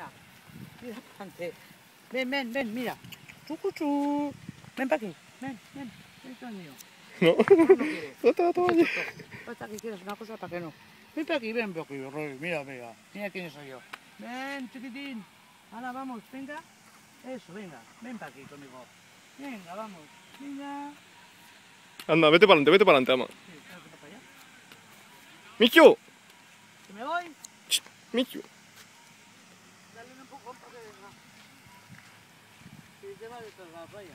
Venga, mira adelante. Ven, mira. Chucuchú. Ven para aquí. Ven, esto es mío. No, No quieres. no te va a tomar ya. Hasta que quieres una cosa, ¿para qué no? Ven para aquí, Roy. Mira quién soy yo. Ven, chiquitín. Ahora vamos, venga. Eso, venga. Ven para aquí conmigo. Venga, vamos. Venga. Anda, vete para adelante, ama. Sí, claro que para allá. ¡Michu! ¿Que me voy? ¡Michu! Dale un empujón para que venga. Si te va detrás de la raya.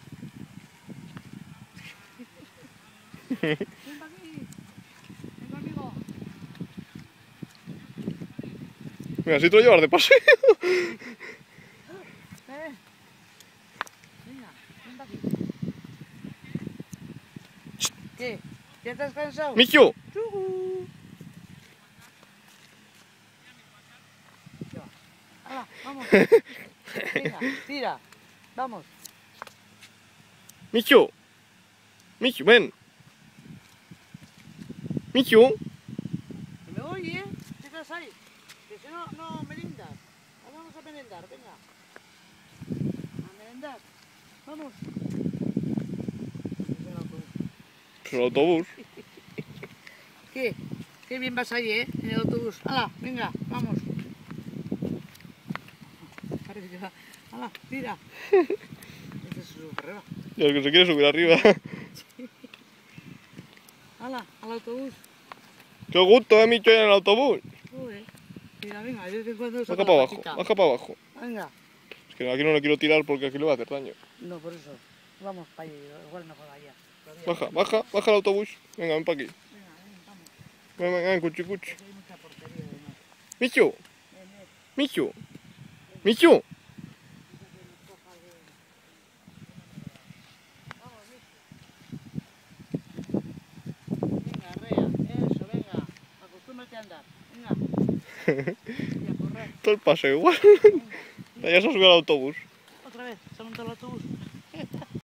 Ven para aquí. Ven conmigo. Mira, si te lo llevas de paseo. Venga, ven para aquí. ¿Qué? ¿Ya estás cansado? ¡Michu! ¡Chugu! ¡Hala, vamos! Venga, tira. Vamos. ¡Michu! ¡Michu, ven! ¡Michu! Que me voy, ¿eh? ¿Qué estás ahí? Que si no, no merindas. Vamos a merendar, venga. A merendar. Vamos. Pues el autobús. ¿Qué? Qué bien vas ahí, ¿eh? En el autobús. ¡Hala, venga, vamos! ¡Hala, tira! Este se sube para arriba. Y el que se quiere subir arriba. ¡Hala, al autobús! ¡Qué gusto, Michu, en el autobús! Joder. Mira, venga, de vez en cuando saca Baja para la abajo, patita. baja para abajo. Venga. Es que aquí no le quiero tirar porque aquí le va a hacer daño. No, por eso. Vamos para allá, igual mejor allá. Baja el autobús. Venga, ven para aquí. Venga, vamos. Ven, cuchi. Hay mucha portería además. ¡Michu! Ven. ¡Michu! ¡Michu! Venga, arrea. Eso, venga. Acostúmbrate a andar. Venga. Y a correr. Todo el paseo igual. Venga. Ya se ha subido al autobús. Otra vez, se ha montado el autobús.